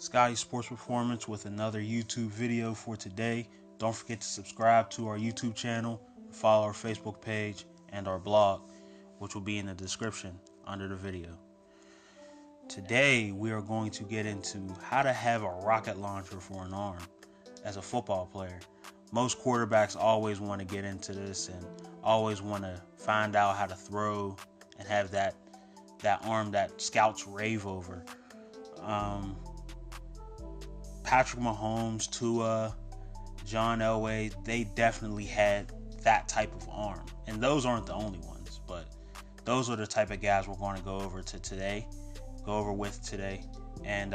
Scotty Sports Performance with another YouTube video for today. Don't forget to subscribe to our YouTube channel, follow our Facebook page, and our blog, which will be in the description under the video. Today, we are going to get into how to have a rocket launcher for an arm as a football player. Most quarterbacks always want to get into this and always want to find out how to throw and have that arm that scouts rave over. Patrick Mahomes, Tua, John Elway, they definitely had that type of arm. And those aren't the only ones, but those are the type of guys we're going to go over with today. And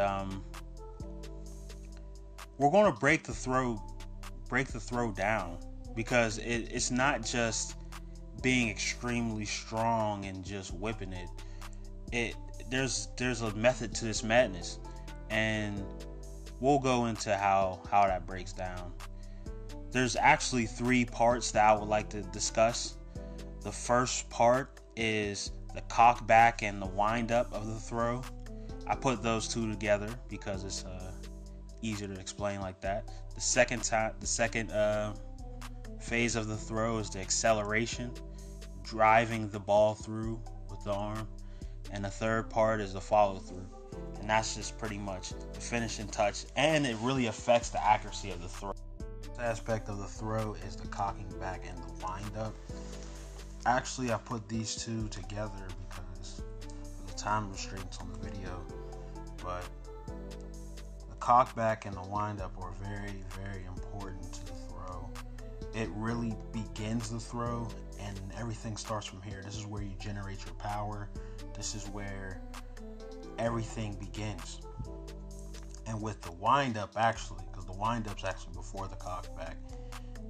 we're going to break the throw down, because it's not just being extremely strong and just whipping it. There's a method to this madness, and we'll go into how that breaks down. There's actually 3 parts that I would like to discuss. The first part is the cock back and the wind up of the throw. I put those two together because it's easier to explain like that. The second phase of the throw is the acceleration, driving the ball through with the arm. And the third part is the follow through. And that's just pretty much the finishing touch, and it really affects the accuracy of the throw. This aspect of the throw is the cocking back and the wind up. Actually, I put these two together because of the time restraints on the video, but the cock back and the wind up are very, very important to the throw. It really begins the throw, and everything starts from here. This is where you generate your power. This is where everything begins. And with the wind up, actually, because the wind up's actually before the cock back,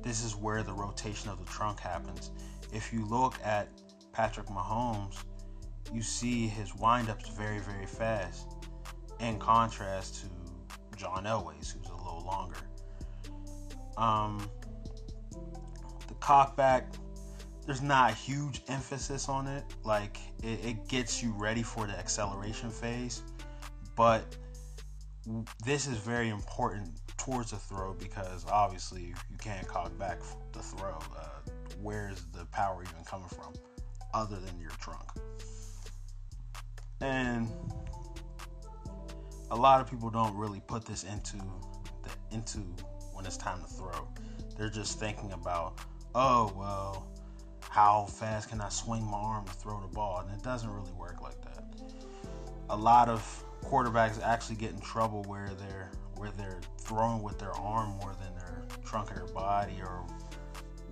this is where the rotation of the trunk happens. If you look at Patrick Mahomes, you see his wind up's very, very fast, in contrast to John Elway's, who's a little longer. The cock back, there's not a huge emphasis on it. Like, it gets you ready for the acceleration phase, but this is very important towards the throw, because obviously you can't cock back the throw. Where's the power even coming from other than your trunk? And a lot of people don't really put this into when it's time to throw. They're just thinking about, oh, well, how fast can I swing my arm to throw the ball? And it doesn't really work like that. A lot of quarterbacks actually get in trouble where they're throwing with their arm more than their trunk of their body, or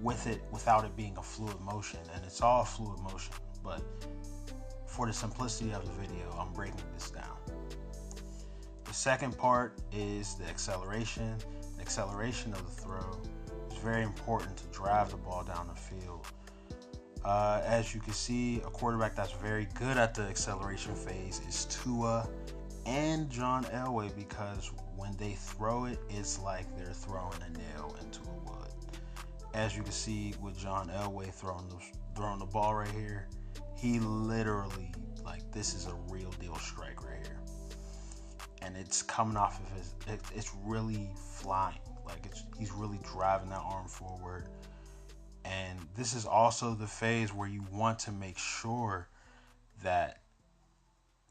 without it being a fluid motion. And it's all fluid motion, but for the simplicity of the video, I'm breaking this down. The second part is the acceleration. The acceleration of the throw is very important to drive the ball down the field. As you can see, a quarterback that's very good at the acceleration phase is Tua and John Elway, because when they throw it, it's like they're throwing a nail into a wood. As you can see with John Elway throwing the ball right here, he literally, like, this is a real deal strike right here. And it's coming off of it's really flying. Like, he's really driving that arm forward. And this is also the phase where you want to make sure that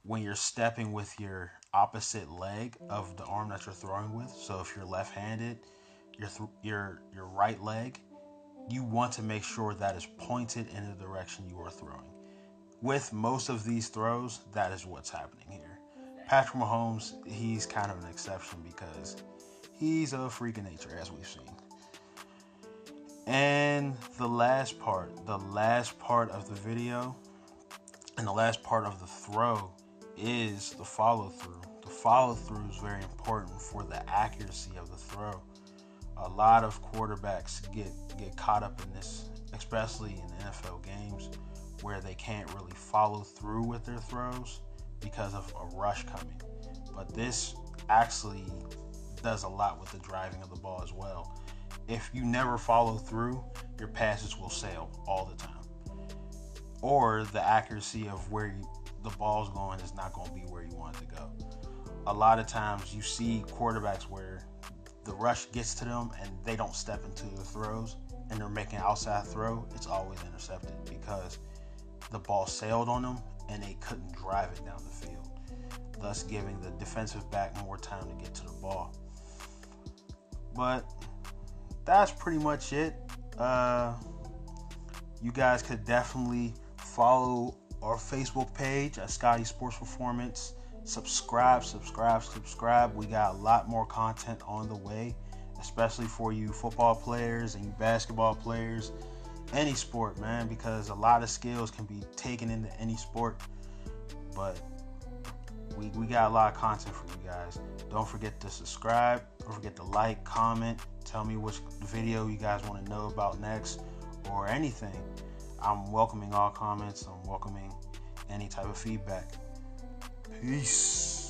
when you're stepping with your opposite leg of the arm that you're throwing with, so if you're left-handed, your right leg, you want to make sure that is pointed in the direction you are throwing. With most of these throws, that is what's happening here. Patrick Mahomes, he's kind of an exception because he's a freak of nature, as we've seen. And the last part of the video and the last part of the throw is the follow through. The follow through is very important for the accuracy of the throw. A lot of quarterbacks get caught up in this, especially in NFL games, where they can't really follow through with their throws because of a rush coming. But this actually does a lot with the driving of the ball as well. If you never follow through, your passes will sail all the time. Or the accuracy of where the ball's going is not going to be where you want it to go. a lot of times you see quarterbacks where the rush gets to them and they don't step into the throws and they're making an outside throw. It's always intercepted because the ball sailed on them and they couldn't drive it down the field, thus giving the defensive back more time to get to the ball. But that's pretty much it. You guys could definitely follow our Facebook page at Scotty Sports Performance. Subscribe. We got a lot more content on the way, especially for you football players and you basketball players, any sport, man, because a lot of skills can be taken into any sport. But we got a lot of content for you guys. Don't forget to subscribe. Don't forget to like, comment, tell me which video you guys want to know about next or anything. I'm welcoming all comments. I'm welcoming any type of feedback. Peace.